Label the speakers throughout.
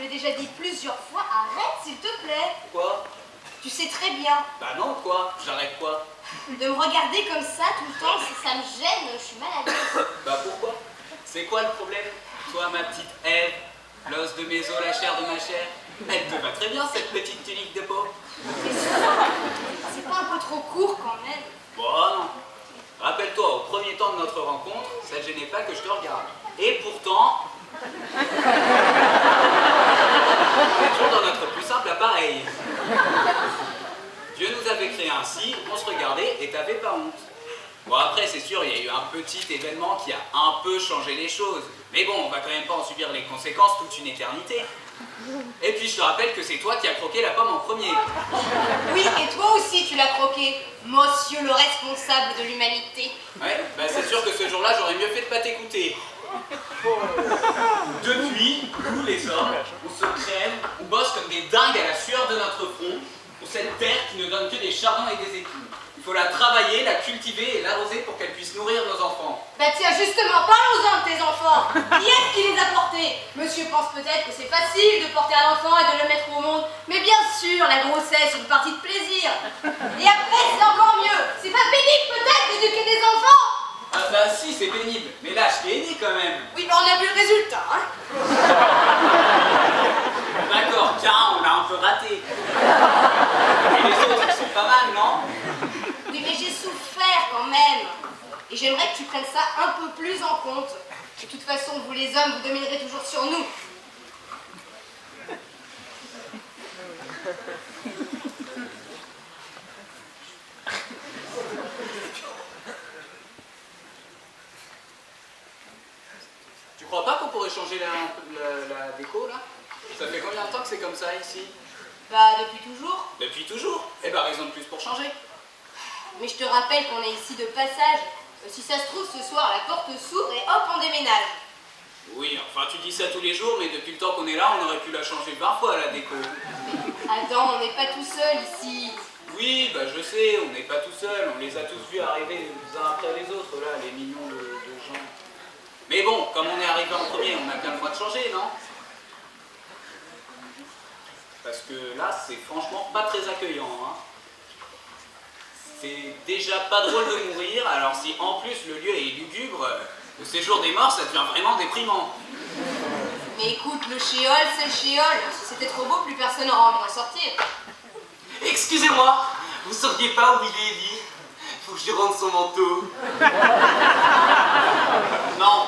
Speaker 1: l'ai déjà dit plusieurs fois, arrête s'il te plaît.
Speaker 2: Quoi?
Speaker 1: Tu sais très bien.
Speaker 2: Bah non, quoi? J'arrête quoi?
Speaker 1: De me regarder comme ça tout le temps, ça me gêne, je suis mal à l'aise.
Speaker 2: Bah pourquoi? C'est quoi le problème? Toi, ma petite Ève, l'os de mes os, la chair de ma chair, elle te va très bien cette petite tunique de peau.
Speaker 1: C'est pas un peu trop court quand même?
Speaker 2: Bon, non. Rappelle-toi, au premier temps de notre rencontre, ça ne gênait pas que je te regarde. Et pourtant, on est toujours dans notre plus simple appareil. Dieu nous avait créés ainsi, on se regardait et t'avais pas honte. Bon, après, c'est sûr, il y a eu un petit événement qui a un peu changé les choses. Mais bon, on va quand même pas en subir les conséquences toute une éternité. Et puis, je te rappelle que c'est toi qui as croqué la pomme en premier.
Speaker 1: Oui, et toi aussi tu l'as croqué, monsieur le responsable de l'humanité.
Speaker 2: Ouais, bah c'est sûr que ce jour-là, j'aurais mieux fait de pas t'écouter. Depuis, nous les hommes, on se crève, on bosse comme des dingues à la sueur de notre front pour cette terre qui ne donne que des chardons et des épines. Il faut la travailler, la cultiver et l'arroser pour qu'elle puisse nourrir nos enfants.
Speaker 1: Bah tiens, justement, parlons-en de tes enfants. Qui est-ce qui les a portés? Monsieur pense peut-être que c'est facile de porter un enfant et de le mettre au monde, mais bien sûr, la grossesse est une partie de plaisir. Et après, c'est encore mieux. C'est pas pénible peut-être d'éduquer des enfants?
Speaker 2: Ah bah si, c'est pénible, mais là, je t'ai aidé quand même.
Speaker 1: Oui, bah on a vu le résultat, hein.
Speaker 2: D'accord, tiens, on a un peu raté. Et les autres, ils sont pas mal, non?
Speaker 1: Oui, mais j'ai souffert quand même. Et j'aimerais que tu prennes ça un peu plus en compte. De toute façon, vous les hommes, vous dominerez toujours sur nous.
Speaker 2: Tu crois pas qu'on pourrait changer la déco, là? Ça fait combien de temps que c'est comme ça, ici?
Speaker 1: Bah, depuis toujours.
Speaker 2: Depuis toujours. Eh ben, raison de plus pour changer.
Speaker 1: Mais je te rappelle qu'on est ici de passage. Si ça se trouve, ce soir, la porte s'ouvre et hop, on déménage.
Speaker 2: Oui, enfin, tu dis ça tous les jours, mais depuis le temps qu'on est là, on aurait pu la changer 20 fois, la déco.
Speaker 1: Attends, on n'est pas tout seul ici.
Speaker 2: Oui, bah je sais, on n'est pas tout seul, on les a tous vus arriver les uns après les autres, là, les millions de gens. Mais bon, comme on est arrivé en premier, on a bien le droit de changer, non? Parce que là, c'est franchement pas très accueillant, hein. C'est déjà pas drôle de mourir, alors si en plus le lieu est lugubre, le séjour des morts, ça devient vraiment déprimant.
Speaker 1: Mais écoute, le shéol, c'est le shéol. Si c'était trop beau, plus personne n'aura envie de sortir.
Speaker 3: Excusez-moi, vous sauriez pas où il est, Evie? Faut que je lui rende son manteau.
Speaker 2: Non.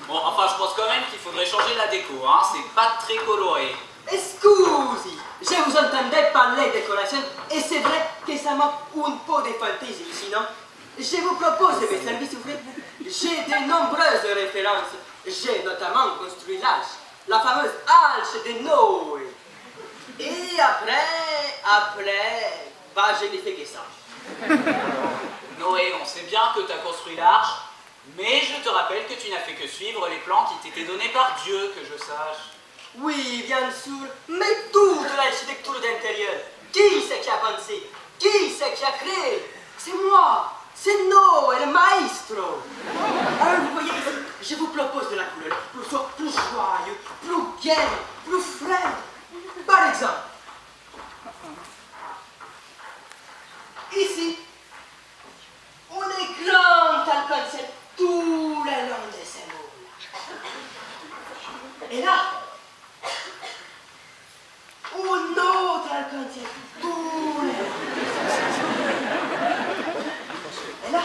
Speaker 2: Bon, enfin, je pense quand même qu'il faudrait changer la déco, hein. C'est pas très coloré.
Speaker 4: Scusi, je vous entendais parler de décoration et c'est vrai que ça manque un peu de fantaisie ici, non? Je vous propose de mes services, s'il vous plaît. J'ai de nombreuses références. J'ai notamment construit l'Arche, la fameuse Arche de Noé. Et après, bah je n'ai fait que ça.
Speaker 2: Noé, on sait bien que tu as construit l'arche, mais je te rappelle que tu n'as fait que suivre les plans qui t'étaient donnés par Dieu, que je sache.
Speaker 4: Oui, bien sûr, mais toute l'architecture d'intérieur, qui c'est qui a pensé? Qui c'est qui a créé? C'est moi, c'est Noé, le maestro. Alors vous voyez ici, je vous propose de la couleur pour soit plus joyeux, plus gai, plus frais. Par exemple, ici, on est grand arc-en-ciel tout le long de ces murs. Et là, un autre arc-en-ciel tout le long. Et là,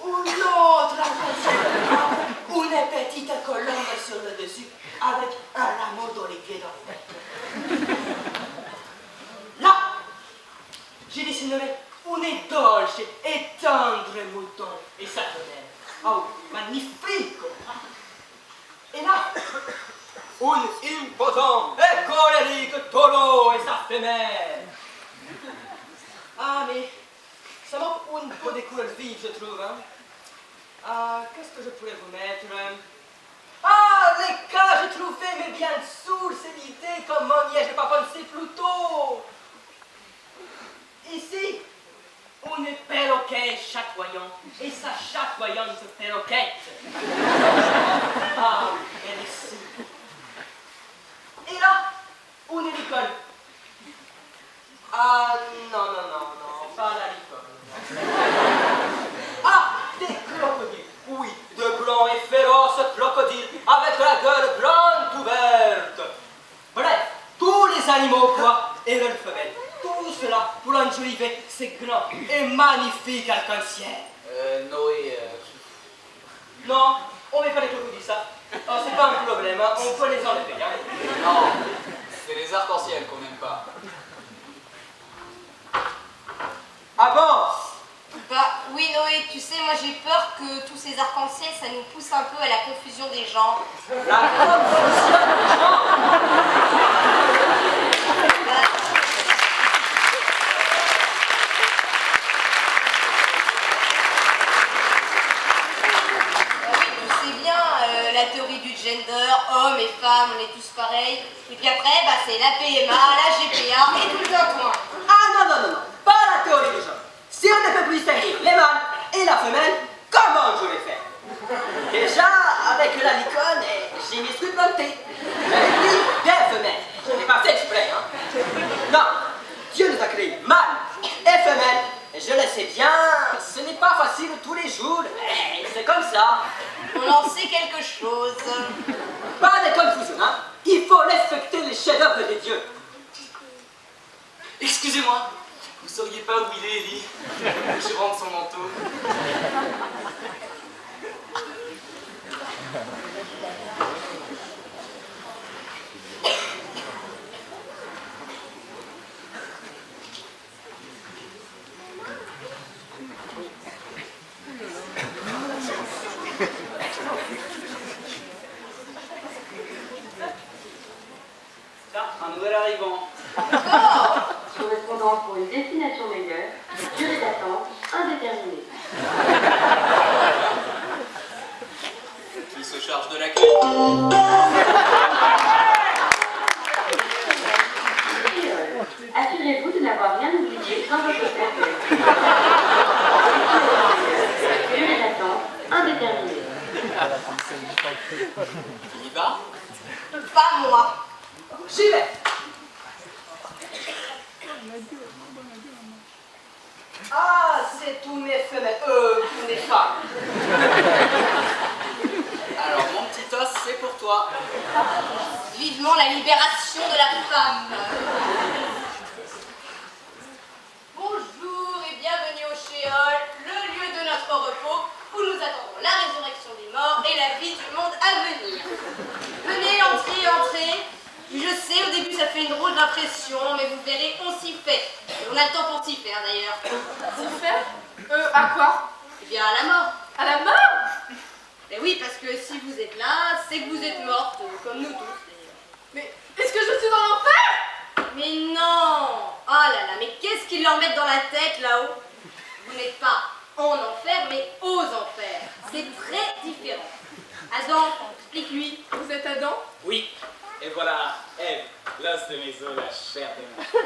Speaker 4: un autre arc-en-ciel, une petite colombe sur le dessus avec un rameau d'olivier dans le tête. Là, j'ai dessiné une dolce et tendre mouton et sa femelle. Oh, magnifique! Et là, un imposant et colérique taureau et sa femelle. Ah, mais ça manque un peu de couleurs vives, je trouve. Hein? Ah, qu'est-ce que je pourrais vous mettre? Ah, les cas, j'ai trouvé, mais bien sûr, c'est l'idée, comment n'y ai-je pas pensé plus tôt? Ici, on est perroquet chatoyant, et sa chatoyante perroquette. crocodile avec la gueule grande ouverte. Bref, tous les animaux quoi, et leurs femelles. Tout cela pour enjoliver ces grands et magnifiques arcs-en-ciel.
Speaker 3: Noé,
Speaker 4: Non, on met pas les crocodiles, ça. Oh, c'est pas un problème, hein. On peut les enlever. Hein.
Speaker 3: non, c'est les arcs-en-ciel qu'on n'aime pas.
Speaker 4: Ah bon?
Speaker 1: Bah oui Noé, tu sais, moi j'ai peur que tous ces arcs-en-ciel, ça nous pousse un peu à la confusion des gens.
Speaker 4: La confusion des gens.
Speaker 1: La théorie du gender, hommes et femmes, on est tous pareils. Et puis après, bah, c'est la PMA, la GPA et tout le tintouin.
Speaker 4: Ah non, pas la théorie du genre. Si on ne peut plus distinguer les mâles et la femelle, comment je vais faire? Déjà, avec la licorne, j'ai mis suis planté. J'avais pris des femelles. Je n'ai pas fait exprès, hein. Non, Dieu nous a créés mâles et femelles. Et je le sais bien, ce n'est pas facile tous les jours. C'est comme ça.
Speaker 1: On en sait quelque chose.
Speaker 4: Pas de confusion, hein. Il faut respecter les chefs-d'œuvre de Dieu.
Speaker 3: Excusez-moi, vous sauriez pas où il est, Ellie? Je rentre son manteau.
Speaker 2: Un nouvel arrivant.
Speaker 5: Correspondance pour une destination meilleure, durée d'attente indéterminée.
Speaker 2: Qui se charge de la queue?
Speaker 5: Assurez-vous de n'avoir rien oublié dans votre cercueil. Durée d'attente indéterminée.
Speaker 2: Qui y va?
Speaker 1: Pas moi.
Speaker 4: J'y vais. Ah, c'est tous mes femelles, tous mes femmes.
Speaker 2: Alors mon petit os, c'est pour toi.
Speaker 1: Vivement la libération de la femme. Bonjour et bienvenue au Shéol, le lieu de notre repos où nous attendons la résurrection des morts et la vie du monde à venir. Venez, entrez. Je sais, au début ça fait une drôle d'impression, mais vous verrez, on s'y fait. Et on a le temps pour s'y faire d'ailleurs.
Speaker 6: S'y faire? À quoi?
Speaker 1: Eh bien à la mort.
Speaker 6: À la mort?
Speaker 1: Et oui, parce que si vous êtes là, c'est que vous êtes morte, comme nous tous d'ailleurs.
Speaker 6: Mais est-ce que je suis dans l'enfer?
Speaker 1: Mais non! Oh là là, mais qu'est-ce qu'ils leur mettent dans la tête là-haut? Vous n'êtes pas en enfer, mais aux enfers. C'est très différent. Adam, explique-lui.
Speaker 6: Vous êtes Adam?
Speaker 2: Oui. Et voilà, Ève, l'os de mes os, la chair de ma chair.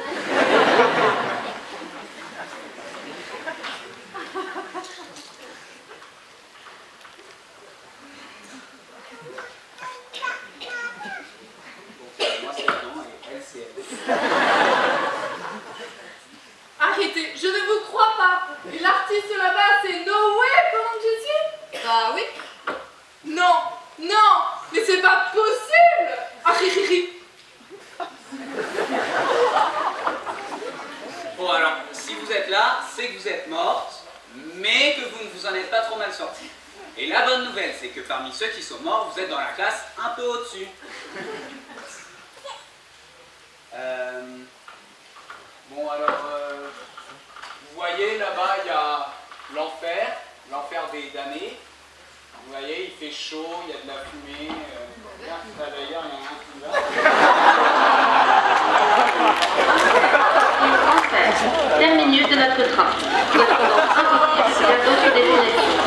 Speaker 2: Moi c'est Adam et elle c'est Ève.
Speaker 6: Arrêtez, je ne vous crois pas. Et l'artiste là-bas, c'est Noé pendant que je suis?
Speaker 1: Bah oui.
Speaker 6: Non, mais c'est pas possible.
Speaker 2: Bon alors, si vous êtes là, c'est que vous êtes morte, mais que vous ne vous en êtes pas trop mal sorti. Et la bonne nouvelle, c'est que parmi ceux qui sont morts, vous êtes dans la classe un peu au-dessus. Bon alors, vous voyez là-bas, il y a l'enfer des damnés. Vous voyez, il fait chaud, il y a de la fumée. D'ailleurs, il y en a un qui va.
Speaker 5: Enfer, terminus de notre train. Correspondance impossible vers d'autres destinations.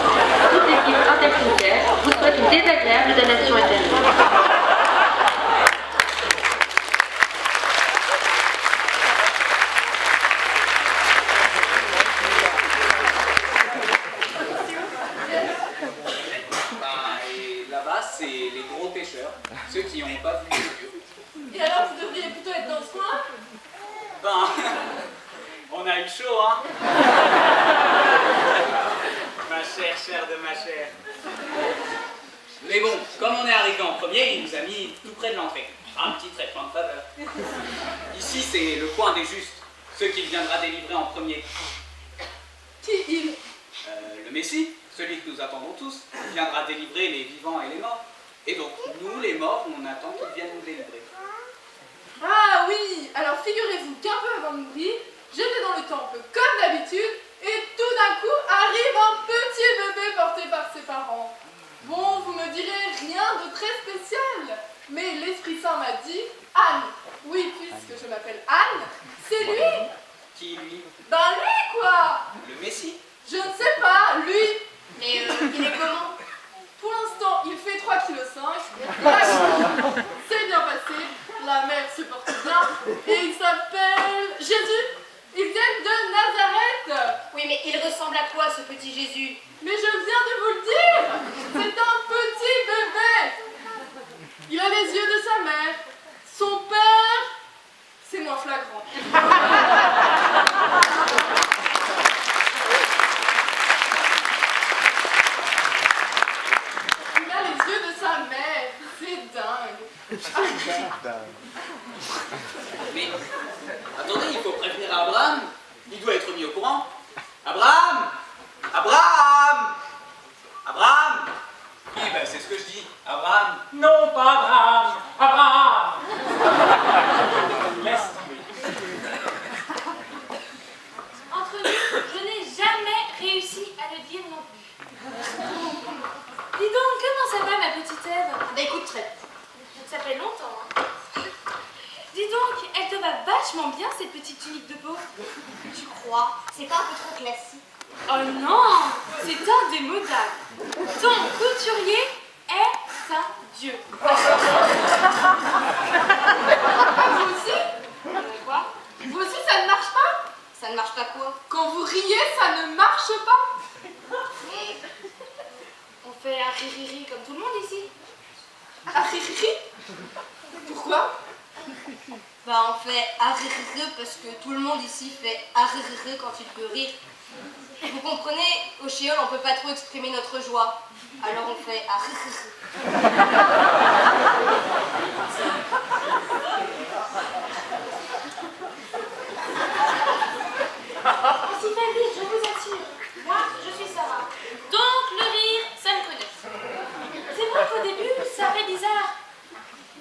Speaker 5: Toute l'équipe interfrontière vous souhaite une désagréable damnation éternelle.
Speaker 2: C'est les gros pêcheurs, ceux qui n'ont pas vu le vieux.
Speaker 6: Et alors, vous devriez plutôt être dans ce coin?
Speaker 2: Ben, on a eu chaud, hein. Ma chère de ma chère. Mais bon, comme on est arrivé en premier, il nous a mis tout près de l'entrée. Un petit traitement de faveur. Ici, c'est le coin des justes, ceux qu'il viendra délivrer en premier.
Speaker 6: Qui il?
Speaker 2: Le Messie, celui que nous attendons tous, viendra délivrer les vivants et les morts. Et donc, nous, les morts, on attend qu'il vienne nous délivrer.
Speaker 6: Ah oui, alors figurez-vous qu'un peu avant de mourir, j'étais dans le temple comme d'habitude, et tout d'un coup arrive un petit bébé porté par ses parents. Bon, vous me direz rien de très spécial, mais l'Esprit Saint m'a dit, Anne, oui, puisque je m'appelle Anne, c'est lui.
Speaker 2: Qui, lui?
Speaker 6: Ben lui quoi.
Speaker 2: Le Messie.
Speaker 6: Je ne sais pas, lui.
Speaker 1: Mais il est comment?
Speaker 6: Pour l'instant, il fait 3,5 kg. C'est bien passé, la mère se porte bien, et il s'appelle Jésus. Il vient de Nazareth.
Speaker 1: Oui, mais il ressemble à quoi, ce petit Jésus?
Speaker 6: Mais je viens de vous le dire, c'est un petit bébé. Il a les yeux de sa mère. Son père, c'est moins flagrant. Il a les yeux de sa mère. C'est dingue.
Speaker 2: Mais, attendez, il faut prévenir Abraham. Il doit être mis au courant. Abraham! Abraham! Abraham! Oui, ben c'est ce que je dis. Abraham.
Speaker 7: Non, pas Abraham. Abraham. Laisse tomber.
Speaker 8: Entre nous, je n'ai jamais réussi à le dire non plus. Dis donc, comment ça va ma petite Ève?
Speaker 1: Bah écoute, très.
Speaker 8: Ça fait longtemps, hein. Dis donc, elle te va vachement bien cette petite tunique de peau.
Speaker 1: Tu crois? C'est pas un peu trop classique?
Speaker 8: Oh non, c'est indémodable. Ton couturier est un dieu.
Speaker 6: Vous aussi?
Speaker 8: Quoi?
Speaker 6: Vous aussi, ça ne marche pas?
Speaker 1: Ça ne marche pas quoi?
Speaker 6: Quand vous riez, ça ne marche pas?
Speaker 8: On fait un riri comme tout le monde ici.
Speaker 6: Ah, riri? Pourquoi?
Speaker 1: Bah on fait arrêter parce que tout le monde ici fait arrêter quand il peut rire. Vous comprenez, au Chéol on peut pas trop exprimer notre joie. Alors on fait arrêter.
Speaker 8: Si fait vite, je vous attire. Moi, je suis Sarah. Donc, le rire, ça me connaît. C'est vrai qu'au début, ça fait bizarre.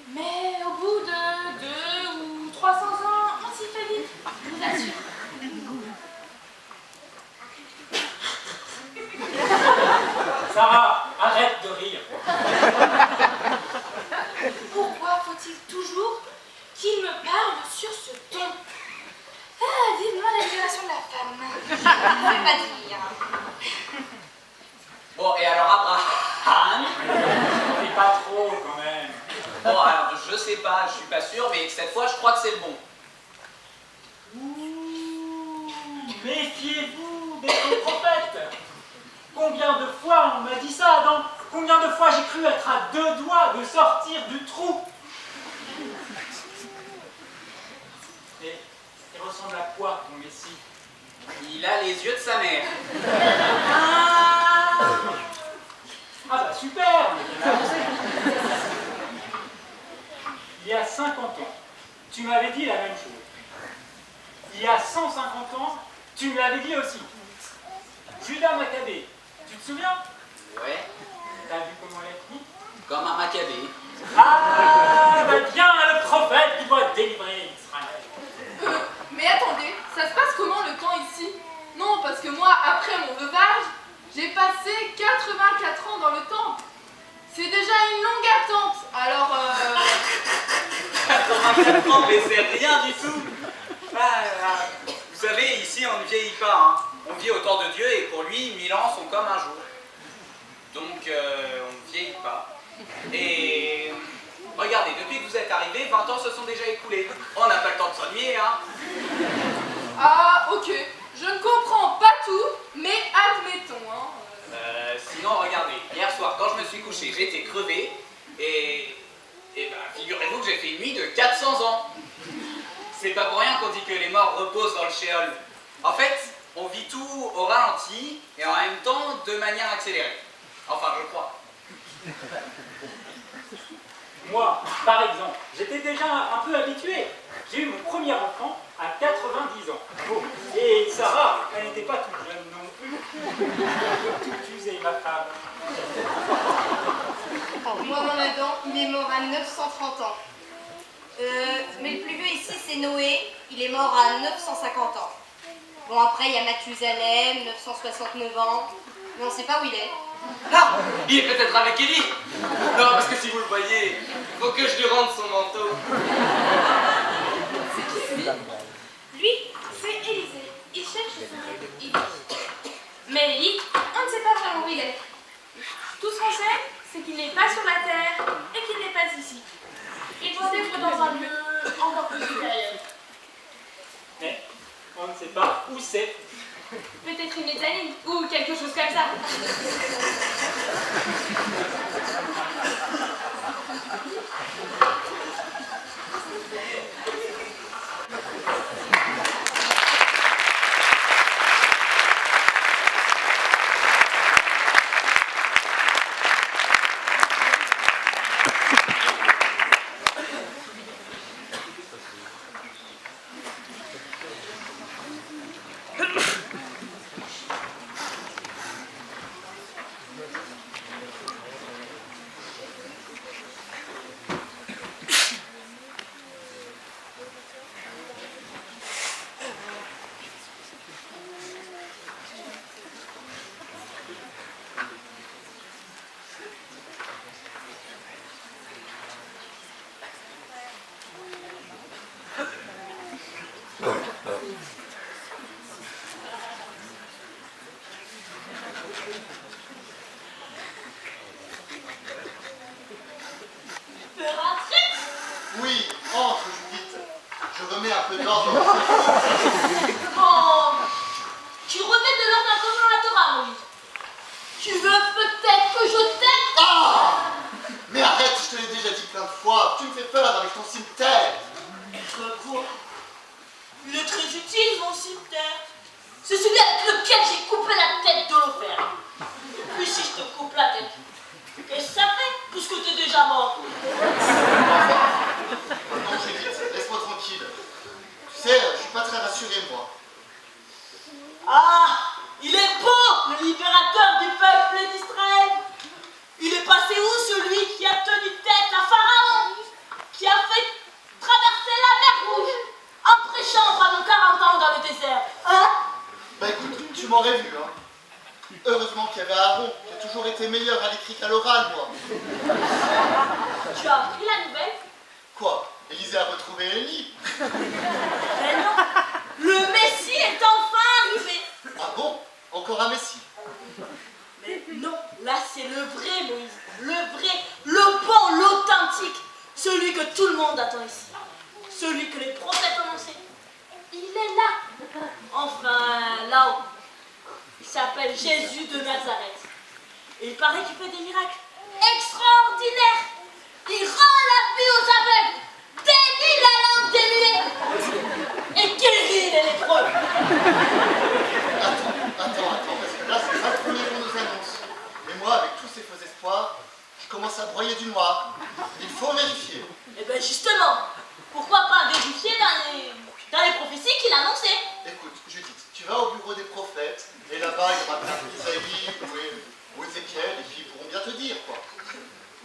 Speaker 8: Mais au bout de 200 ou 300 ans, on s'y fait vite. Je vous assure.
Speaker 7: Sarah, arrête de rire.
Speaker 8: Pourquoi faut-il toujours qu'il me parle sur ce ton? Ah, vivement la libération de la femme. Je ne peux pas dire.
Speaker 2: Bon, et alors Abraham?
Speaker 7: On fait pas trop quand même.
Speaker 2: Bon, alors je sais pas, je suis pas sûr, mais cette fois je crois que c'est le bon.
Speaker 7: Ouh, méfiez-vous d'être prophète. Combien de fois on m'a dit ça, Adam? Combien de fois j'ai cru être à 2 doigts de sortir du trou? Et il ressemble à quoi, ton Messie?
Speaker 2: Il a les yeux de sa mère.
Speaker 7: Ah bah super, on est bien avancé. Il y a 50 ans, tu m'avais dit la même chose. Il y a 150 ans, tu me l'avais dit aussi. Judas Maccabée, tu te souviens?
Speaker 2: Ouais,
Speaker 7: T'as vu comment elle est fini?
Speaker 2: comme un Maccabée.
Speaker 7: Ah, bah bien le prophète qui doit délivrer Israël.
Speaker 6: Mais attendez, ça se passe comment le temps ici? Non, parce que moi, après mon veuvage, j'ai passé 84 ans dans le temple. C'est déjà une longue attente, alors
Speaker 2: 84 ans, mais c'est rien du tout. Vous savez, ici on ne vieillit pas. Hein. On vit au temps de Dieu et pour lui, 1000 ans sont comme un jour. Donc on ne vieillit pas. Et regardez, depuis que vous êtes arrivés, 20 ans se sont déjà écoulés. On n'a pas le temps de s'ennuyer, hein.
Speaker 6: Ah, ok. Je ne comprends pas tout, mais admettons, hein.
Speaker 2: Sinon, regardez, hier soir, quand je me suis couché, j'étais crevé. Et ben, figurez-vous que j'ai fait une nuit de 400 ans. C'est pas pour rien qu'on dit que les morts reposent dans le Shéol. En fait, on vit tout au ralenti et en même temps de manière accélérée. Enfin, je crois.
Speaker 7: Moi, par exemple, j'étais déjà un peu habitué. J'ai eu mon premier enfant à 90 ans. Et Sarah, elle n'était pas toute jeune non plus. Toute usée, ma femme.
Speaker 1: Moi, mon Adam, il est mort à 930 ans. Mais le plus vieux ici, c'est Noé. Il est mort à 950 ans. Bon, après, il y a Mathusalem, 969 ans. Mais on ne sait pas où il est.
Speaker 3: Ah, il est peut-être avec Ellie. Non, parce que si vous le voyez, il faut que je lui rende son manteau.
Speaker 8: Lui, c'est Élisée. Il cherche son mari Élie. Mais Élie, on ne sait pas vraiment où il est. Tout ce qu'on sait, c'est qu'il n'est pas sur la terre et qu'il n'est pas ici. Il doit être dans un lieu encore plus supérieur.
Speaker 7: Mais on ne sait pas où c'est.
Speaker 8: Peut-être une mezzanine ou quelque chose comme ça.
Speaker 9: Oui, entre, Judith. Je remets un peu d'ordre.
Speaker 8: Oh, tu remets de l'ordre un peu dans la Torah, Moïse. Tu veux peut-être que je t'aide?
Speaker 9: Ah! Mais arrête, je te l'ai déjà dit plein de fois. Tu me fais peur avec ton cimetière.
Speaker 4: Quoi? Il est très utile, mon cimetière. C'est celui avec lequel j'ai coupé la tête d'Holoferne. Puis si je te coupe la tête, qu'est-ce que ça fait, puisque t'es déjà mort?
Speaker 9: Non, Judith, laisse-moi tranquille. Tu sais, je suis pas très rassuré, moi.
Speaker 4: Ah, il est beau, le libérateur du peuple d'Israël. Il est passé où, celui qui a tenu tête à Pharaon, qui a fait traverser la mer Rouge en prêchant pendant 40 ans dans le désert, hein?
Speaker 9: Bah écoute, tu m'aurais vu, hein. Heureusement qu'il y avait Aaron, qui a toujours été meilleur à l'écrit qu'à l'oral, moi.
Speaker 8: Tu as appris la nouvelle?
Speaker 9: Quoi? Élisée a retrouvé Élie.
Speaker 4: Mais non, le Messie est enfin arrivé.
Speaker 9: Ah bon? Encore un Messie?
Speaker 4: Mais non, là c'est le vrai Moïse, le vrai, le bon, l'authentique, celui que tout le monde attend ici, celui que les prophètes ont annoncé. Il est là, enfin là-haut. Il s'appelle Jésus de Nazareth. Et il paraît qu'il fait des miracles extraordinaires. Il rend la vue aux aveugles, délie la langue des muets et guérit les lépreux.
Speaker 9: Attends, parce que là, c'est pas le premier qu'on nous annonce. Mais moi, avec tous ces faux espoirs, je commence à broyer du noir. Il faut vérifier.
Speaker 4: Et bien justement, pourquoi pas vérifier dans les prophéties qu'il a annoncées?
Speaker 9: Écoute, Judith, tu vas au bureau des prophètes, et là-bas, il y aura plein d'Isaïe ou Ézéchiel, et puis ils pourront bien te dire, quoi.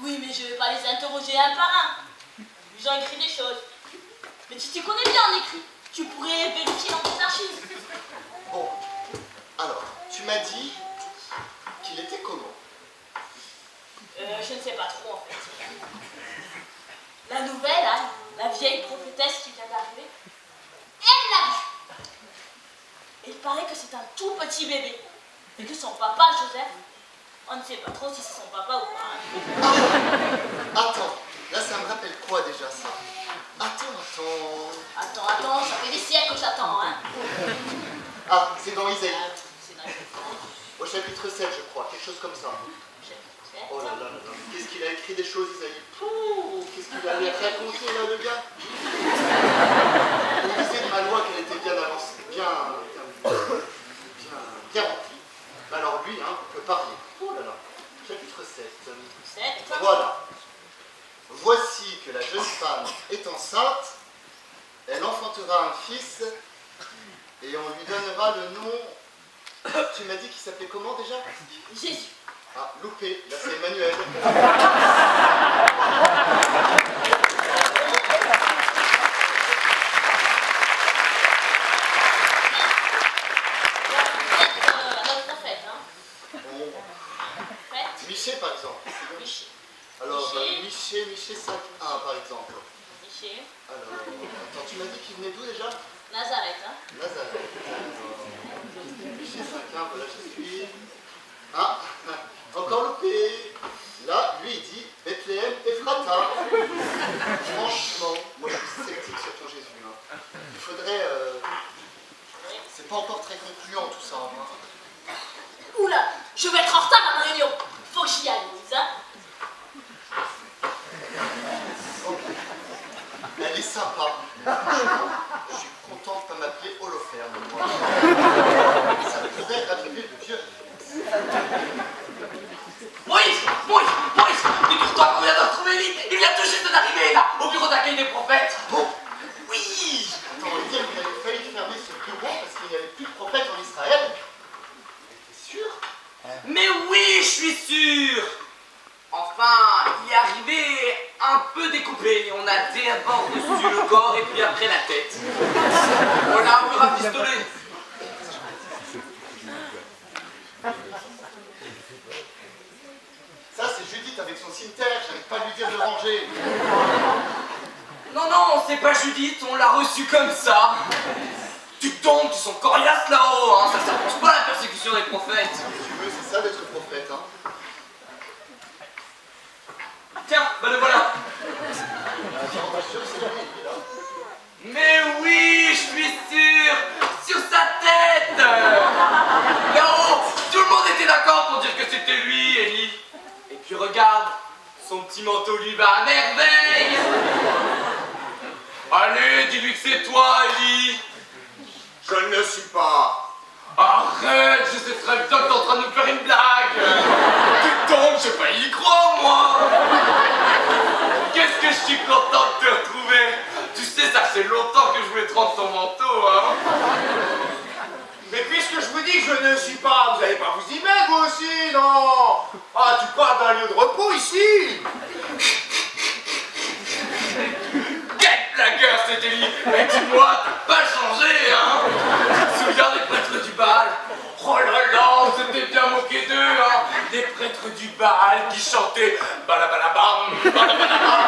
Speaker 4: Oui, mais je vais pas les interroger un par un. Ils ont écrit des choses. Mais si tu connais bien en écrit, tu pourrais vérifier dans tes archives.
Speaker 9: Bon, alors, tu m'as dit qu'il était comment?
Speaker 4: Je ne sais pas trop en fait. La nouvelle, hein, la vieille prophétesse qui vient d'arriver, elle l'a vu. Et il paraît que c'est un tout petit bébé. Et que son papa, Joseph, on ne sait pas trop si c'est son papa ou pas.
Speaker 9: Attends, là, ça me rappelle quoi déjà, ça?
Speaker 4: Attends, ça fait des siècles que j'attends, hein.
Speaker 9: Ah, c'est dans Isaïe.
Speaker 4: C'est dans les
Speaker 9: Au chapitre 7, je crois, quelque chose comme ça. Oh là là là là, qu'est-ce qu'il a écrit des choses, Isaïe? Pouh, qu'est-ce qu'il allait raconter, là, le gars? Il disait de ma loi qu'elle était bien avancée, bien remplie. Bah alors lui, hein, peut parler. Oh là là, chapitre 7.
Speaker 4: 7.
Speaker 9: femme est enceinte, elle enfantera un fils et on lui donnera le nom. Tu m'as dit qu'il s'appelait comment déjà?
Speaker 8: Jésus.
Speaker 9: Ah, loupé, là c'est Emmanuel.
Speaker 8: Notre prophète, hein.
Speaker 9: Bon.
Speaker 8: Prophète.
Speaker 9: Miché par exemple.
Speaker 8: Miché.
Speaker 9: Alors,
Speaker 8: Miché.
Speaker 9: Miché 5.1 par exemple.
Speaker 8: Miché.
Speaker 9: Alors, attends, tu m'as dit qu'il venait d'où déjà?
Speaker 8: Nazareth, hein.
Speaker 9: Nazareth. Miché 5.1, voilà, je suis. Ah, encore loupé. Là, lui, il dit Bethléem Ephrata. Franchement, moi je suis sceptique sur ton Jésus. Hein. Il faudrait. C'est pas encore très concluant tout ça. Hein.
Speaker 8: Oula, je vais être en retard à ma réunion. Faut que j'y aille, hein.
Speaker 9: Elle est sympa. Je suis content de pas m'appeler Holoferne. Moi. Ça pourrait raviver le vieux.
Speaker 3: Moïse, figure-toi qu'on vient de retrouver Élie. Il vient tout juste d'arriver là, au bureau d'accueil des prophètes.
Speaker 9: Bon.
Speaker 3: Oui.
Speaker 9: Attends, on va dire qu'il avait failli fermer ce bureau parce qu'il n'y avait plus de prophète en Israël. T'es sûr?
Speaker 3: Mais oui, je suis sûr. Enfin, il est arrivé un peu découpé. On a d'abord reçu le corps et puis après la tête. On l'a un peu rafistolé.
Speaker 9: Ça, c'est Judith avec son cimetière. J'arrive pas à lui dire de ranger.
Speaker 3: Non, c'est pas Judith, on l'a reçu comme ça. Tu tombes, ils sont coriaces là-haut, hein. Ça s'arrange pas la persécution des prophètes.
Speaker 9: Si tu veux, c'est ça d'être prophète. Hein.
Speaker 3: Tiens, bah le voilà.
Speaker 9: Attends, t'es sûr que c'est lui, il est là.
Speaker 3: Mais oui, je suis sûr. Sur sa tête. Là-haut, tout le monde était d'accord pour dire que c'était lui, Élie. Et puis regarde, son petit manteau lui va à merveille. Allez, dis-lui que c'est toi, Élie.
Speaker 9: Je ne le suis pas.
Speaker 3: Arrête, je sais très bien que t'es en train de nous faire une blague. Tu tombes, j'ai failli y croire, moi. Qu'est-ce que je suis content de te retrouver. Tu sais, ça fait longtemps que je voulais te rendre ton manteau, hein.
Speaker 10: Mais puisque je vous dis que je ne suis pas, vous n'allez pas vous y mettre, vous aussi, non? Ah, tu parles d'un lieu de repos ici.
Speaker 3: Quel blagueur, cet Élie. Mais dis-moi, t'as pas changé, hein. Tu te souviens des prêtres du Baal? Oh là là, on s'était bien moqué d'eux, hein. Des prêtres du Baal qui chantaient balabalabam, balabalabam.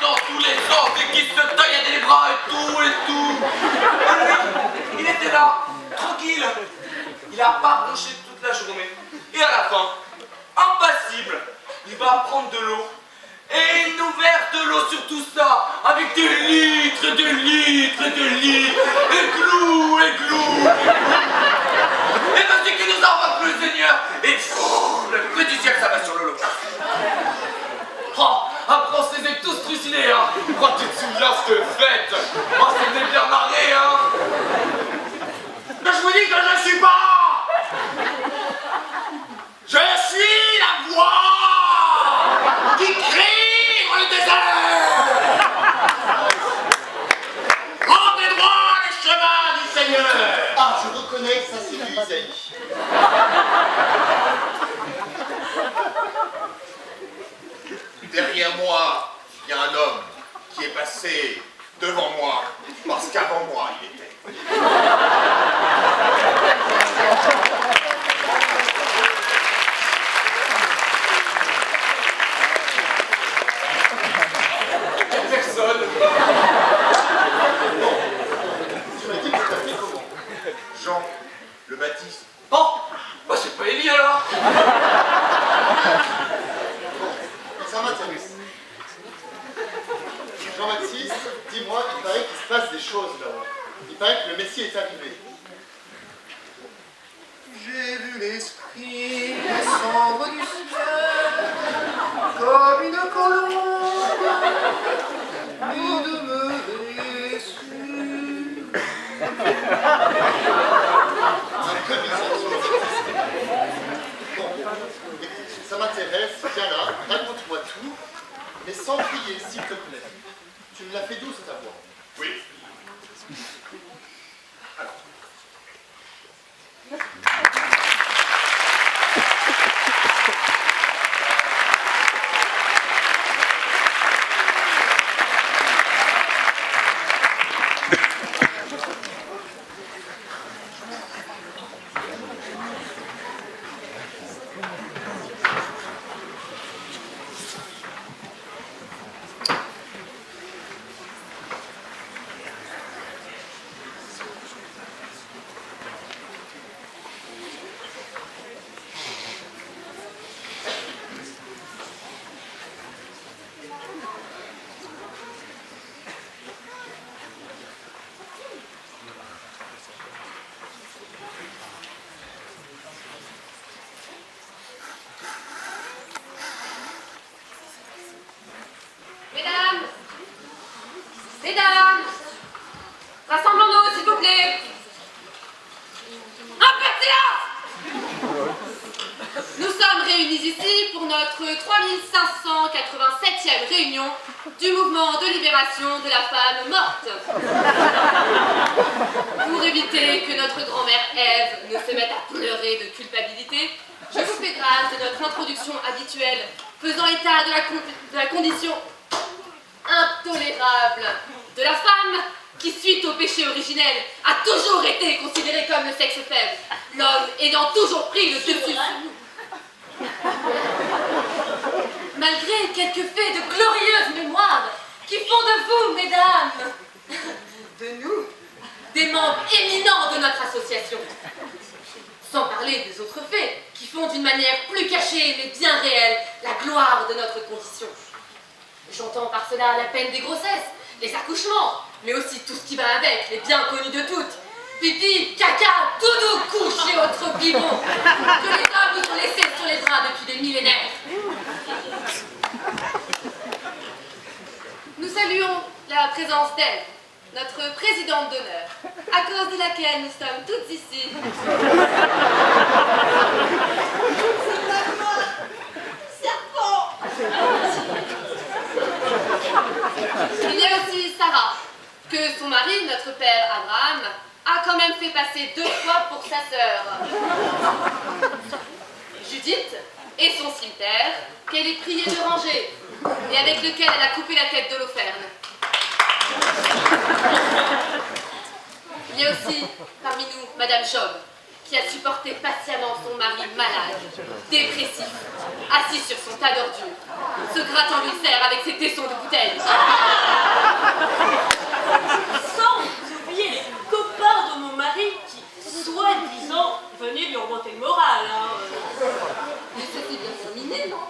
Speaker 3: Dans tous les sens et qui se taillait les bras et tout. Et lui, il était là, tranquille. Il a pas bronché toute la journée. Et à la fin, impassible, il va prendre de l'eau. Et il nous verse de l'eau sur tout ça, avec des litres et des litres et des litres. Et glou, et glou, et glou. Et vas-y qu'il nous envoie plus le Seigneur. Et le feu du ciel, ça va sur le lot. Oh, après on se les est tous trucidés, hein. Quand tu te souviens ce que fête. Oh, c'était bien marré, hein.
Speaker 10: Mais je vous dis que je ne suis pas. Je suis la voix qui crie dans le désert. Rendez droit les chemins du Seigneur.
Speaker 9: Ah, je reconnais que ça c'est du Isaïe.
Speaker 10: Derrière moi, il y a un homme qui est passé devant moi, parce qu'avant moi, il était.
Speaker 3: Personne.
Speaker 9: Tu m'as dit que tu t'appelais comment?
Speaker 10: Jean le Baptiste.
Speaker 3: Oh, bah c'est pas Élie alors.
Speaker 9: Ça m'intéresse. Jean-Baptiste, dis-moi, il paraît qu'il se passe des choses là-haut. Il paraît que le Messie est arrivé.
Speaker 10: J'ai vu l'esprit descendre du ciel comme une colombe et demeurer sur.
Speaker 9: Un peu
Speaker 1: 587e réunion du mouvement de libération de la femme morte. Pour éviter que notre grand-mère Ève ne se mette à pleurer de culpabilité, je vous fais grâce de notre introduction habituelle faisant état de la condition intolérable de la femme qui, suite au péché originel, a toujours été considérée comme le sexe faible, l'homme ayant toujours pris le dessus. Malgré quelques faits de glorieuse mémoire qui font de vous, mesdames, de nous, des membres éminents de notre association, sans parler des autres faits qui font d'une manière plus cachée mais bien réelle la gloire de notre condition. J'entends par cela la peine des grossesses, les accouchements, mais aussi tout ce qui va avec, les bien connus de toutes. Pipi, caca, doudou, couche et autres biberons que les hommes nous ont laissés sur les bras depuis des millénaires. Nous saluons la présence d'Ève, notre présidente d'honneur, à cause de laquelle nous sommes toutes ici. Serpent! Il y a aussi Sarah, que son mari, notre père Abraham, a quand même fait passer 2 fois pour sa sœur. Judith et son cimeterre, qu'elle est priée de ranger, et avec lequel elle a coupé la tête d'Holoferne. Il y a aussi parmi nous Madame Job, qui a supporté patiemment son mari malade, dépressif, assis sur son tas d'ordures, se grattant l'ulcère avec ses tessons de bouteille.
Speaker 11: Sans oublier les copains de mon mari qui, soi-disant, venaient lui remonter le moral.
Speaker 1: Mais ça s'est bien terminé, non?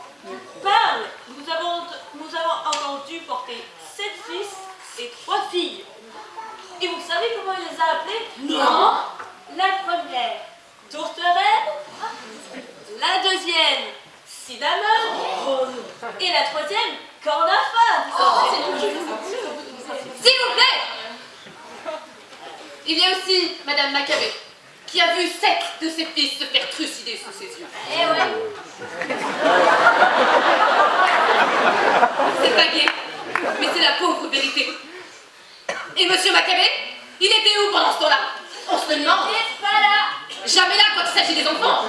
Speaker 11: Parle, nous avons entendu porter 7 fils et 3 filles. Et vous savez comment il les a appelés?
Speaker 1: Non.
Speaker 11: La première, Tourterelle. La deuxième, Cinnamon. Et la troisième, Cornafin.
Speaker 1: S'il vous plaît! Il y a aussi Madame Maccabée, qui a vu 7 de ses fils se faire trucider sous ses yeux.
Speaker 11: Eh ouais.
Speaker 1: C'est pas gai, mais c'est la pauvre vérité. Et Monsieur Maccabée, il était où pendant ce temps-là? On se le demande.
Speaker 11: Il n'est pas là.
Speaker 1: Jamais là quand il s'agit des enfants.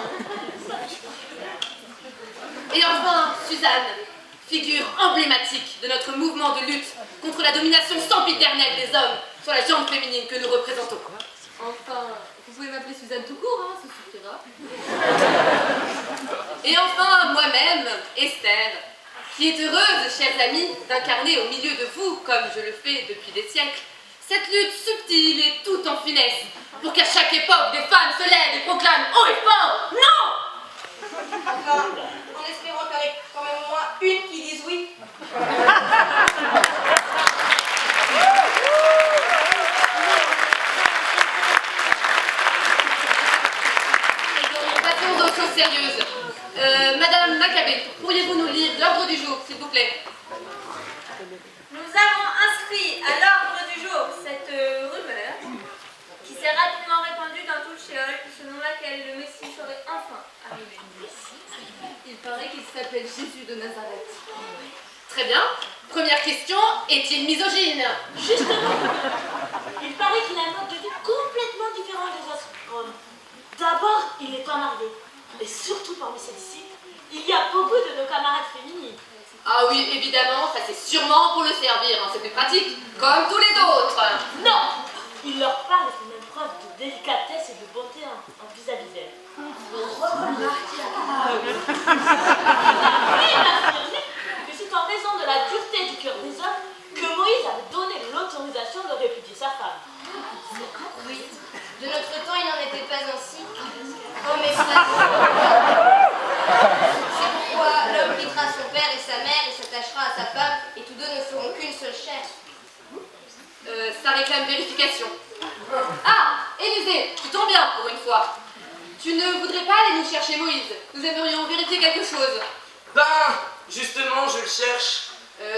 Speaker 1: Et enfin, Suzanne, figure emblématique de notre mouvement de lutte contre la domination sempiternelle des hommes sur la jambe féminine que nous représentons. Enfin, vous pouvez m'appeler Suzanne tout court, hein, ça suffira. Et enfin, moi-même, Esther, qui est heureuse, chers amis, d'incarner au milieu de vous, comme je le fais depuis des siècles, cette lutte subtile et tout en finesse, pour qu'à chaque époque, des femmes se lèvent et proclament haut et fort « Non !»
Speaker 12: Enfin, en espérant qu'il y en ait quand même au moins une qui dise oui.
Speaker 1: Passons aux choses sérieuses. Madame Maccabée, pourriez-vous nous lire l'ordre du jour, s'il vous plaît?
Speaker 12: Nous avons inscrit à l'ordre du jour cette rumeur qui s'est rapidement répandue dans tout le Shéol, selon laquelle le Messie serait enfin arrivé.
Speaker 1: Il paraît qu'il s'appelle Jésus de Nazareth. Très bien. Première question, est-il misogyne?
Speaker 11: Justement, il paraît qu'il a un mode de vie complètement différent des autres hommes. D'abord, il est marié. Et surtout parmi ses disciples, il y a beaucoup de nos camarades féminines.
Speaker 1: Ah oui, évidemment, ça c'est sûrement pour le servir, hein, c'est plus pratique, comme tous les autres.
Speaker 11: Non, il leur parle et fait même preuve de délicatesse et de bonté en vis-à-vis d'elle. Il a même affirmé que c'est en raison de la dureté du cœur des hommes que Moïse avait donné l'autorisation de répudier sa femme.
Speaker 12: Oui, de notre temps, il n'en était pas ainsi. Oh mes frères, c'est pourquoi l'homme quittera son père et sa mère et s'attachera à sa femme, et tous deux ne feront qu'une seule chair.
Speaker 1: Ça réclame vérification. Ah, Élisée, tu tombes bien pour une fois. Tu ne voudrais pas aller nous chercher Moïse? Nous aimerions vérifier quelque chose.
Speaker 3: Ben, justement, je le cherche.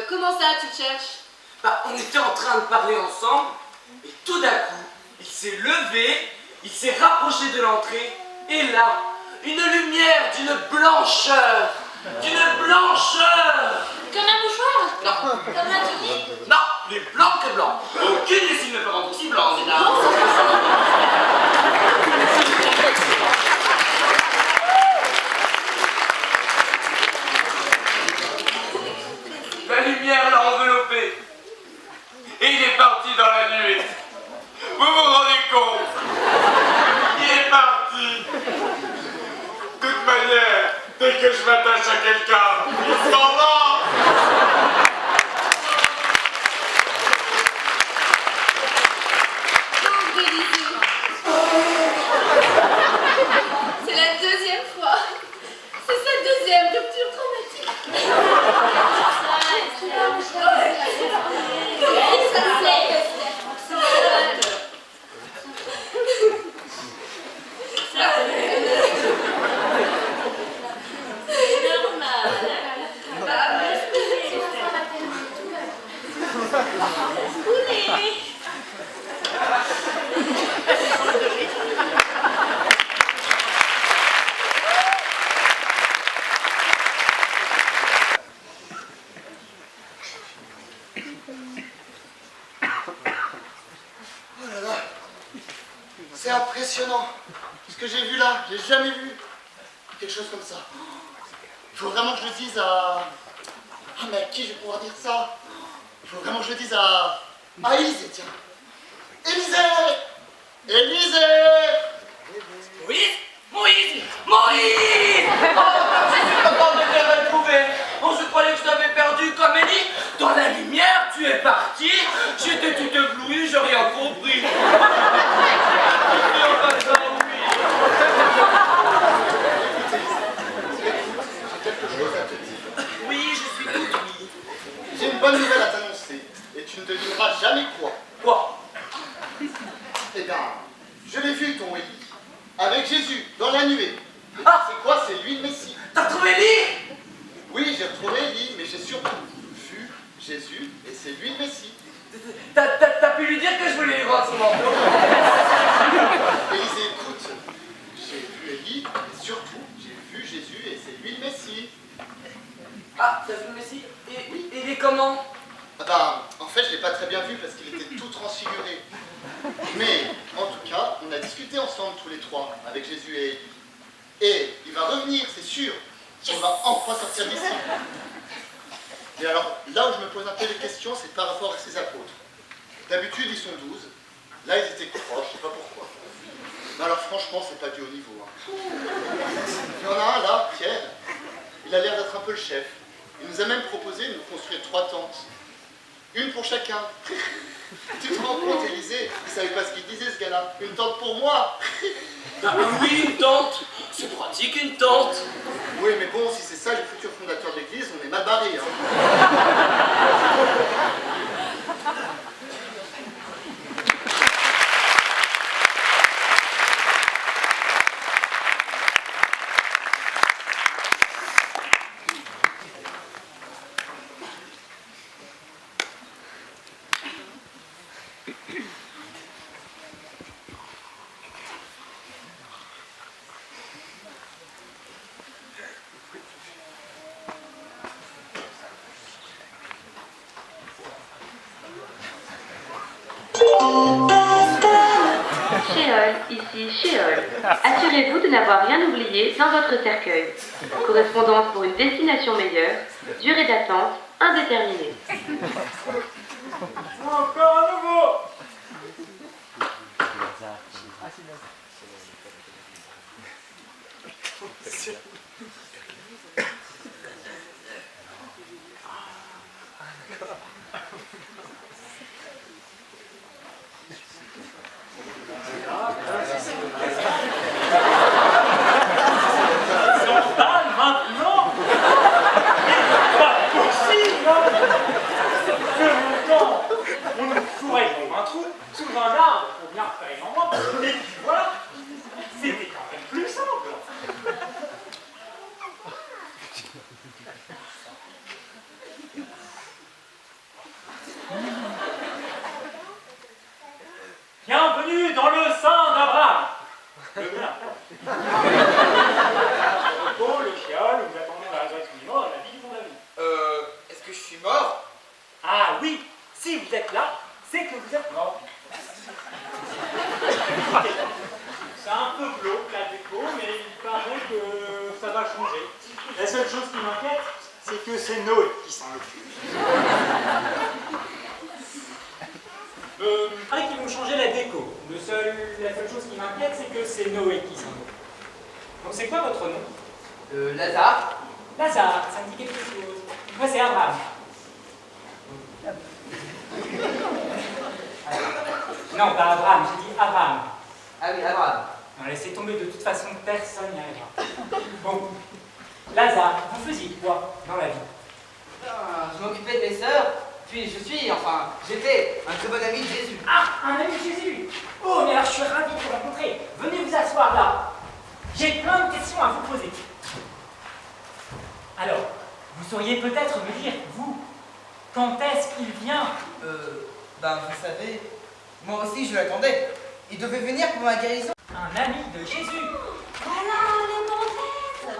Speaker 1: Comment ça, tu le cherches?
Speaker 3: Bah, on était en train de parler ensemble, et tout d'un coup, il s'est levé, il s'est rapproché de l'entrée, et là, une lumière d'une blancheur d'une blancheur.
Speaker 8: Comme un mouchoir?
Speaker 3: Non.
Speaker 8: Comme un tunique?
Speaker 3: Non, plus blanc que blanc. Aucune lessive ne peut rendre aussi blanc, mesdames. La lumière l'a enveloppé. Et il est parti dans la nuit. Vous vous rendez compte? Il est parti. De toute manière, dès que je m'attache à quelqu'un, il s'en va.
Speaker 6: C'est la deuxième fois. C'est sa deuxième rupture traumatique.
Speaker 9: C'est impressionnant. Ce que j'ai vu là, j'ai jamais vu quelque chose comme ça. Il faut vraiment que je le dise à... Ah, mais à qui je vais pouvoir dire ça? Il faut vraiment que je le dise à Élisée, tiens. Élisée! Élisée!
Speaker 3: Moïse! Moïse! Moïse! Oh, je suis content de te retrouver. On se croyait que je t'avais perdu comme Élie. Dans la lumière, tu es parti. J'étais tout ébloui, j'ai rien compris. Oui, je suis tout oui.
Speaker 9: J'ai une bonne nouvelle à t'annoncer, et tu ne devineras jamais quoi.
Speaker 3: Quoi?
Speaker 9: Eh bien, je l'ai vu ton Élie, avec Jésus, dans la nuée. Et
Speaker 3: Ah!
Speaker 9: c'est quoi? C'est lui le Messie.
Speaker 3: T'as trouvé Élie?
Speaker 9: Oui, j'ai retrouvé Élie, mais j'ai surtout vu Jésus, et c'est lui le Messie.
Speaker 3: T'as pu lui dire que je voulais lui rendre son manteau?
Speaker 9: Élisée, écoute, j'ai vu Élie, et surtout, j'ai vu Jésus, et c'est lui le Messie.
Speaker 3: Ah, t'as vu le Messie? Et il est comment?
Speaker 9: Ah ben, en fait, je l'ai pas très bien vu parce qu'il était tout transfiguré. Mais, en tout cas, on a discuté ensemble tous les trois, avec Jésus et Élie. Et il va revenir, c'est sûr. On va enfin sortir d'ici. Et alors, là où je me pose un peu des questions, c'est par rapport à ses apôtres. D'habitude, ils sont 12. Là, ils étaient proches, je sais pas pourquoi. Mais alors, franchement, c'est pas du haut niveau. Hein. Il y en a un, là, Pierre. Il a l'air d'être un peu le chef. Il nous a même proposé de nous construire 3 tentes. Une pour chacun. Tu te rends compte, Élisée? Il savait pas ce qu'il disait, ce gars-là. Une tente pour moi.
Speaker 3: Ah oui, une tente. C'est pratique, une tente.
Speaker 9: Oui, mais bon, si c'est ça le futur fondateur de l'église, on est mal barré. Hein.
Speaker 5: Shéol, ici Shéol. Assurez-vous de n'avoir rien oublié dans votre cercueil. Correspondance pour une destination meilleure. Durée d'attente indéterminée.
Speaker 7: Encore un nouveau. Sous un arbre pour bien repérer l'endroit, et puis voilà, c'était quand même plus simple. seule chose qui m'inquiète, c'est que c'est Noé qui s'en occupe. Il paraît qu'ils vont changer la déco. La seule chose qui m'inquiète, c'est que c'est Noé qui s'en occupe. Donc c'est quoi votre nom?
Speaker 4: Lazare.
Speaker 7: Lazare, ça me dit quelque chose. Moi c'est Abraham. Non, pas Abraham, j'ai dit Abraham.
Speaker 4: Ah oui, Abraham.
Speaker 7: Non, laissez tomber, de toute façon, personne n'y arrivera. Bon, Lazare, vous faisiez quoi dans la vie?
Speaker 4: Je m'occupais de mes sœurs, puis j'étais un très bon ami de Jésus.
Speaker 7: Ah, un ami de Jésus! Oh, mais alors je suis ravi de vous rencontrer. Venez vous asseoir là. J'ai plein de questions à vous poser. Alors, vous sauriez peut-être me dire, vous, quand est-ce qu'il vient?
Speaker 4: Vous savez, moi aussi je l'attendais. Il devait venir pour ma guérison.
Speaker 7: Un ami de Jésus.
Speaker 12: Voilà, les gonzesses.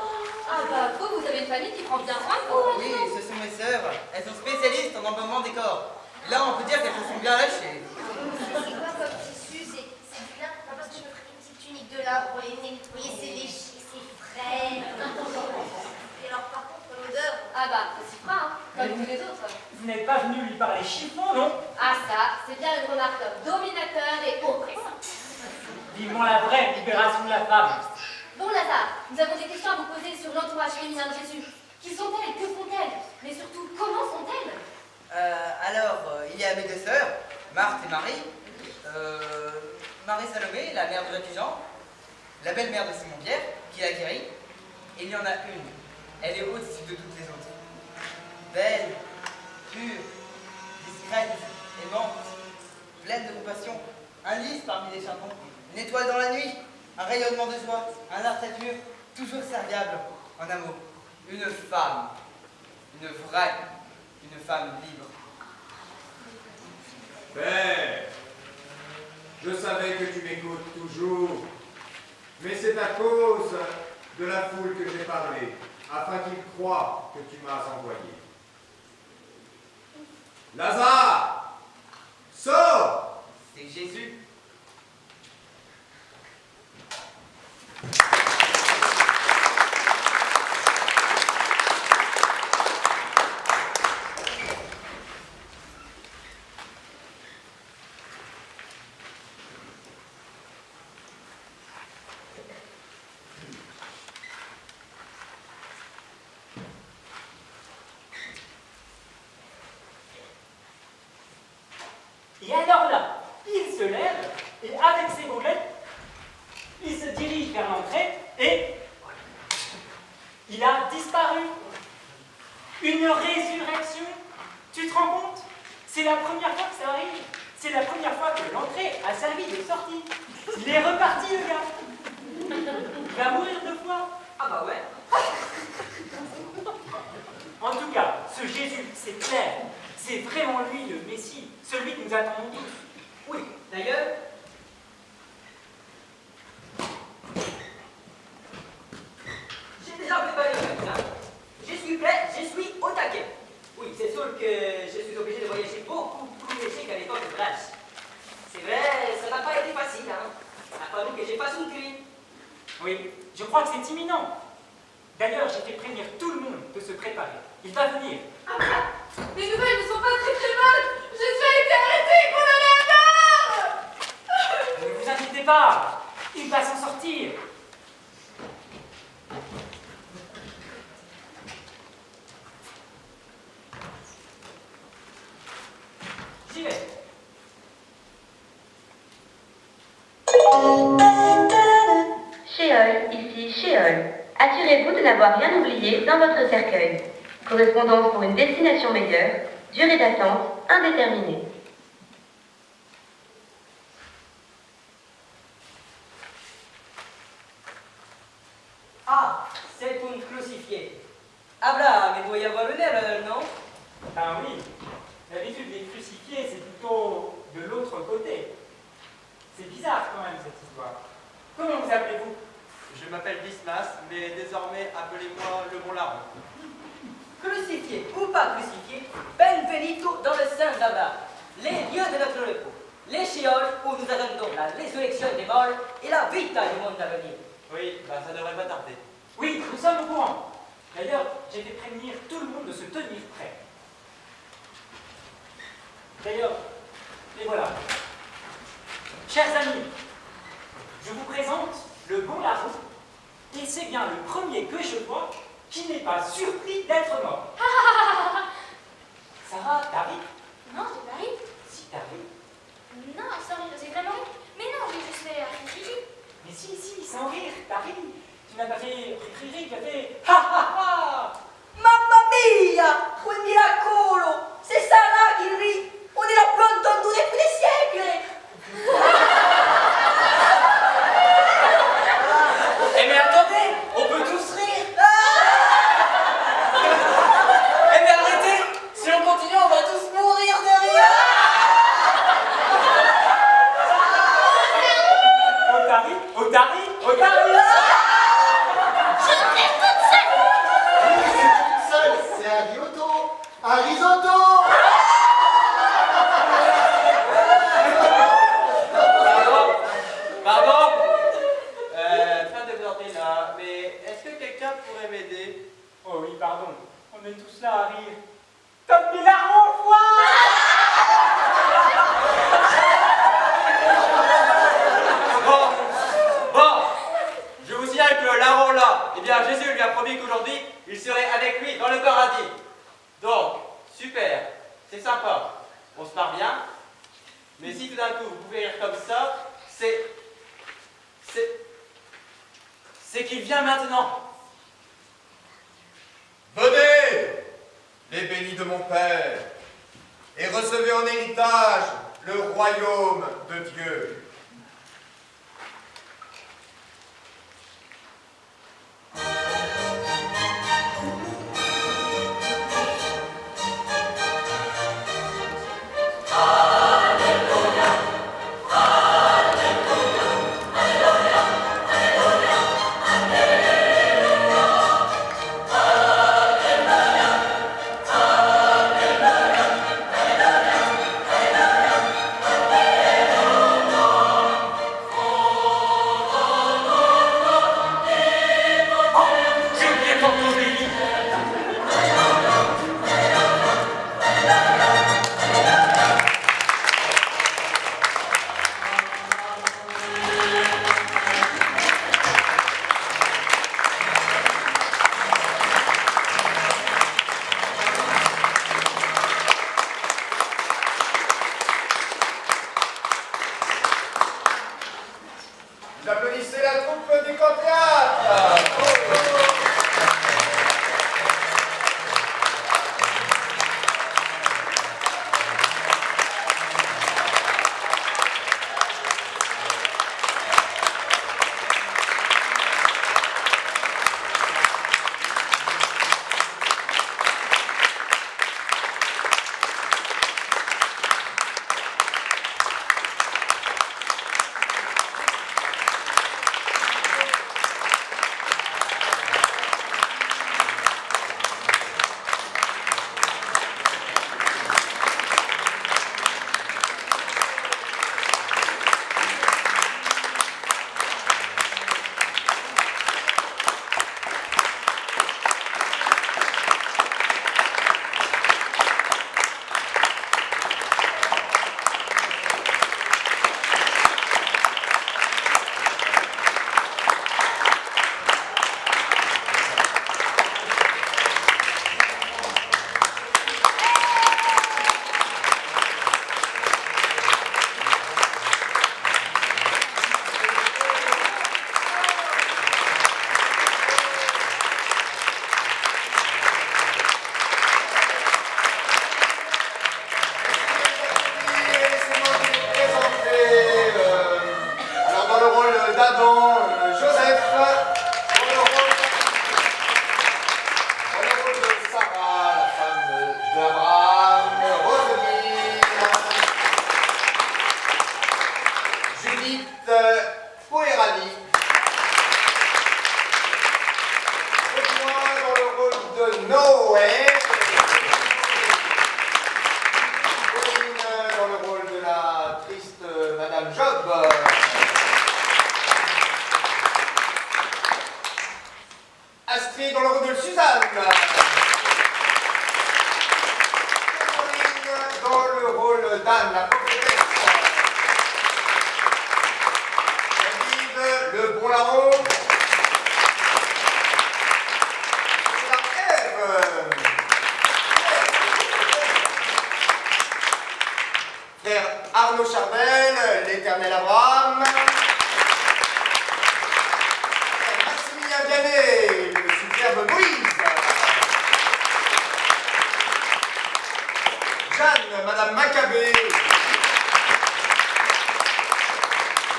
Speaker 12: Ah vous avez une famille qui prend bien soin de vous.
Speaker 4: Oui, ce sont mes sœurs. Elles sont spécialistes en embaumement des corps. Là, on peut dire qu'elles se sont bien lâchées.
Speaker 13: C'est quoi comme tissu? C'est du lin? Non, parce que je me ferais une petite tunique de lin pour les nettoyer, c'est léger, c'est frais. Et alors, par contre, l'odeur...
Speaker 12: Ça s'y fera, hein, comme tous les autres.
Speaker 7: Vous n'êtes pas venu lui parler chiffon, non?
Speaker 12: Ah ça, c'est bien une remarque dominateur et oppressant.
Speaker 7: Vivement la vraie libération de la femme.
Speaker 12: Bon Lazare, nous avons des questions à vous poser sur l'entourage féminin de Jésus. Qui sont-elles? Que font-elles? Mais surtout, comment sont-elles?
Speaker 4: Il y a mes deux sœurs, Marthe et Marie. Marie-Salomé, la mère de Jacques Jean. La belle-mère de Simon-Pierre, qui l'a guéri. Et il y en a une. Elle est au-dessus de toutes les autres. Belle, pure, discrète, aimante, pleine de compassion. Un lys parmi les charbons, une étoile dans la nuit, un rayonnement de joie, un artature, toujours serviable en amour. Une femme, une vraie, une femme libre.
Speaker 10: Père, je savais que tu m'écoutes toujours, mais c'est à cause de la foule que j'ai parlé, afin qu'ils croient que tu m'as envoyé. Lazare, sors!
Speaker 4: C'est Jésus.
Speaker 7: Et alors là, il se lève et avec ses goulettes, il se dirige vers l'entrée et il a disparu. Une résurrection. Tu te rends compte? C'est la première fois que ça arrive. C'est la première fois que l'entrée a servi de sortie. Il est reparti, le gars. Il va mourir 2 fois.
Speaker 4: Ah bah ouais.
Speaker 7: En tout cas, ce Jésus, c'est clair. C'est vraiment lui le Messie, celui que nous attendons tous.
Speaker 4: Oui, d'ailleurs, j'ai déjà préparé le hein. Je suis prêt, je suis au taquet. Oui, c'est sûr que je suis obligé de voyager beaucoup plus léger qu'à l'époque de Blanche. C'est vrai, ça n'a pas été facile, hein. Il a fallu que je fasse une cri.
Speaker 7: Oui, je crois que c'est imminent. D'ailleurs, j'ai fait prévenir tout le monde de se préparer. Il va venir.
Speaker 6: Ah bah, les nouvelles ne sont pas très très bonnes. Jésus a été arrêté et condamné à mort.
Speaker 7: Ne vous inquiétez pas, il va s'en sortir. J'y vais.
Speaker 5: Shéol, ici Shéol. Assurez-vous de n'avoir rien oublié dans votre cercueil. Correspondance pour une destination meilleure. Durée d'attente indéterminée.
Speaker 4: Ah, c'est une crucifiée. Abraham, il doit y avoir une erreur, non?
Speaker 7: Ah oui, l'habitude des crucifiés, c'est plutôt de l'autre côté. C'est bizarre quand même cette histoire. Comment vous appelez-vous?
Speaker 14: Je m'appelle Dismas, mais désormais appelez-moi le bon larron.
Speaker 4: Crucifié ou pas crucifié, benvenuto dans le sein d'Abraham, les lieux de notre repos, les shéols où nous attendons la résurrection des morts et la vita du monde à venir.
Speaker 14: Oui, ça devrait pas tarder.
Speaker 7: Oui, nous sommes au courant. D'ailleurs, j'ai fait prévenir tout le monde de se tenir prêt. D'ailleurs, et voilà. Chers amis, je vous présente le bon larron, et c'est bien le premier que je vois qui n'est pas surpris d'être mort. Sarah, t'arrives?
Speaker 8: Non, c'est pas Harry.
Speaker 7: Si, t'arrives.
Speaker 8: Non, c'est vraiment Harry. Mais non, j'ai juste fait Harry.
Speaker 7: Mais si, sans rire, t'arrives. Tu n'as pas fait rire, tu as fait ha ha ha.
Speaker 4: Mamma mia! Quel miracolo! C'est Sarah qui rit! On est là plus entendu depuis des siècles!
Speaker 3: Eh mais attendez, on peut tous rire. Eh mais arrêtez, si on continue, on va tous mourir de rire.
Speaker 7: Otari.
Speaker 9: C'est un risotto! Un risotto!
Speaker 14: Pardon pas de planter là, mais est-ce que quelqu'un pourrait m'aider?
Speaker 7: Oh oui, pardon, on est tous là à rire. Top des larmes au foie.
Speaker 14: Bon, je vous signale que le larron là, eh bien Jésus lui a promis qu'aujourd'hui, il serait avec lui dans le paradis. Donc, super, c'est sympa, on se marre bien, mais si tout d'un coup vous pouvez rire comme ça, c'est qu'il vient maintenant.
Speaker 10: Venez, les bénis de mon Père, et recevez en héritage le royaume de Dieu. Vous applaudissez la troupe du camp théâtre. inscrit dans le rôle de Suzanne. Caroline dans le rôle d'Anne, la prophétesse. David, le bon larron. Frère Arnaud Charbel, l'éternel Abraham. Frère Maximilien Vianney, le superbe Moïse. Jeanne, Madame Maccabée.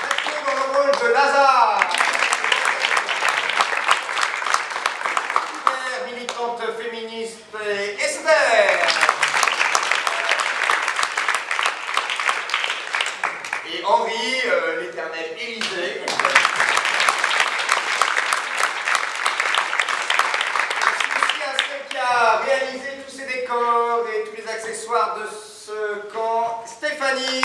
Speaker 10: Mathieu dans le rôle de Lazare. Super militante féministe Esther. Et Henri, l'éternel Élysée. C'est aussi un seul qui a réalisé tous ces décors et tous les accessoires de ce camp, Stéphanie.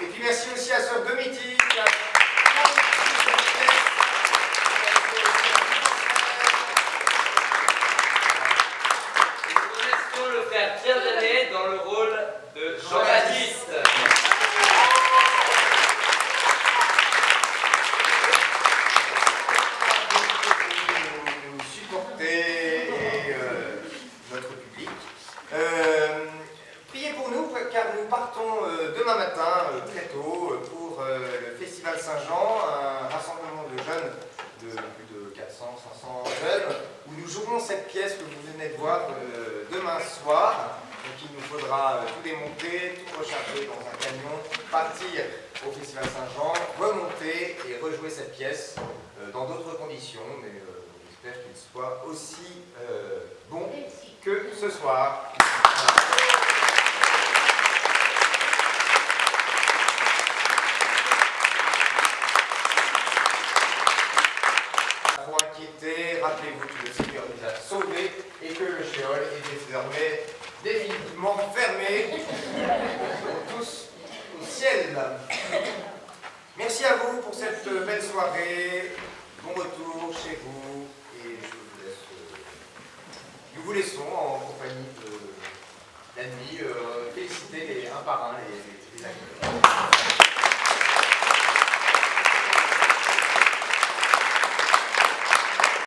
Speaker 10: Et puis merci aussi à Sœur Domitique.
Speaker 14: Le frère Pierre Janet dans le rôle de Jean-Baptiste.
Speaker 10: Vous supportez notre public. Priez pour nous car nous partons demain matin très tôt pour le Festival Saint-Jean, un rassemblement de jeunes de plus de 400-500 jeunes où nous jouerons cette pièce que vous venez de voir demain soir. Donc il nous faudra tout démonter, tout recharger dans un camion, partir au Festival Saint-Jean, remonter et rejouer cette pièce dans d'autres conditions, mais j'espère qu'il soit aussi bon que ce soir. Trop inquiété, rappelez-vous que le Seigneur nous a sauvés et que le Sheol est désormais définitivement fermé. Nous serons tous au ciel. Merci à vous pour cette belle soirée. Bon retour chez vous et nous vous laissons en compagnie de l'ennemi féliciter les un par un les acteurs.